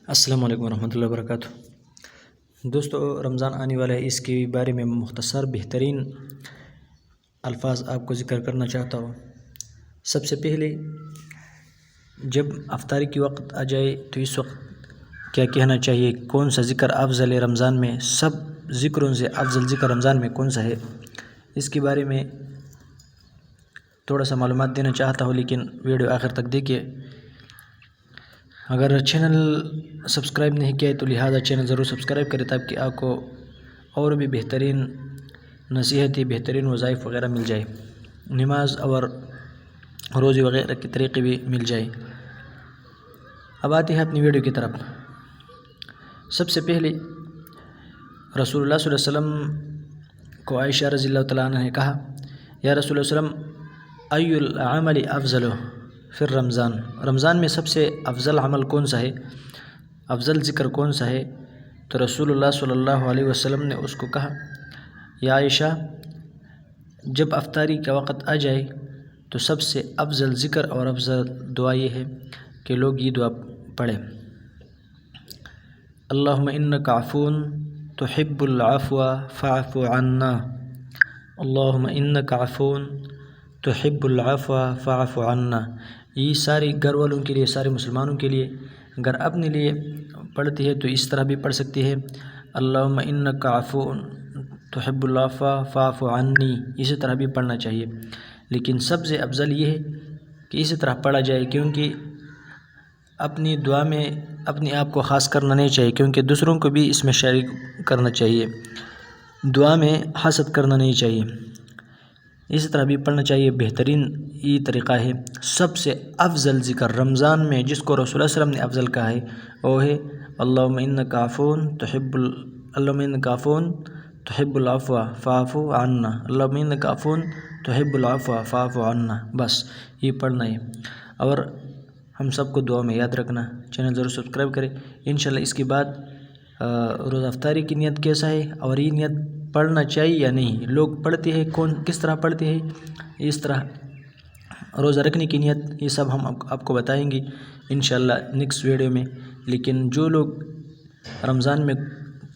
السلام علیکم ورحمۃ اللہ وبرکاتہ۔ دوستو، رمضان آنے والا ہے، اس کے بارے میں مختصر بہترین الفاظ آپ کو ذکر کرنا چاہتا ہوں۔ سب سے پہلے جب افطاری کی وقت آ جائے تو اس وقت کیا کہنا چاہیے، کون سا ذکر افضل ہے رمضان میں، سب ذکروں سے افضل ذکر رمضان میں کون سا ہے، اس کے بارے میں تھوڑا سا معلومات دینا چاہتا ہوں، لیکن ویڈیو آخر تک دیکھیے۔ اگر چینل سبسکرائب نہیں کیا ہے تو لہٰذا چینل ضرور سبسکرائب کریں تاکہ آپ کو اور بھی بہترین نصیحتیں، بہترین وظائف وغیرہ مل جائے، نماز اور روزی وغیرہ کے طریقے بھی مل جائے۔ اب آتے ہیں اپنی ویڈیو کی طرف۔ سب سے پہلے رسول اللہ صلی اللہ علیہ وسلم کو عائشہ رضی اللہ تعالیٰ عنہ نے کہا، یا رسول اللہ صلی اللہ علیہ وسلم، ای العمل افضل فی رمضان، رمضان میں سب سے افضل عمل کون سا ہے، افضل ذکر کون سا ہے؟ تو رسول اللہ صلی اللہ علیہ وسلم نے اس کو کہا، یا عائشہ، جب افطاری کا وقت آ جائے تو سب سے افضل ذکر اور افضل دعا یہ ہے کہ لوگ یہ دعا پڑھیں، اللہم انک عفو تحب العفو فاعف عنا، اللہم انک عفو تحب العفو فاعف عنا۔ یہ سارے گھر والوں کے لیے، سارے مسلمانوں کے لیے، اگر اپنے لیے پڑھتی ہے تو اس طرح بھی پڑھ سکتی ہے، اللہم انک عفو تحب العفو فاعف عنی، اسی طرح بھی پڑھنا چاہیے، لیکن سب سے افضل یہ ہے کہ اسی طرح پڑھا جائے، کیونکہ اپنی دعا میں اپنے آپ کو خاص کرنا نہیں چاہیے، کیونکہ دوسروں کو بھی اس میں شریک کرنا چاہیے، دعا میں حسد کرنا نہیں چاہیے، اسی طرح بھی پڑھنا چاہیے۔ بہترین یہ طریقہ ہے، سب سے افضل ذکر رمضان میں جس کو رسول اللہ صلی اللہ علیہ وسلم نے افضل کہا ہے وہ ہے اللہم انک عفو تحب العفو فاعف عنا، اللہم انک عفو تحب العفو فاعف عنا، بس یہ پڑھنا ہے۔ اور ہم سب کو دعا میں یاد رکھنا، چینل ضرور سبسکرائب کریں۔ انشاءاللہ اس کے بعد روزہ افطاری کی نیت کیسا ہے اور یہ نیت پڑھنا چاہیے یا نہیں، لوگ پڑھتے ہیں، کس طرح پڑھتے ہیں، اس طرح روزہ رکھنے کی نیت، یہ سب ہم آپ کو بتائیں گے انشاءاللہ نیکسٹ ویڈیو میں۔ لیکن جو لوگ رمضان میں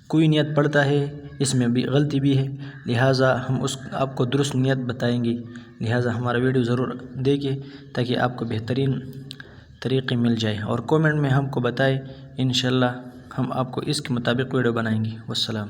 کوئی نیت پڑھتا ہے اس میں بھی غلطی بھی ہے، لہٰذا ہم آپ کو درست نیت بتائیں گے، لہٰذا ہمارا ویڈیو ضرور دیکھیں تاکہ آپ کو بہترین طریقے مل جائے، اور کومنٹ میں ہم کو بتائیں، انشاءاللہ ہم آپ کو اس کے مطابق ویڈیو بنائیں گے۔ والسلام۔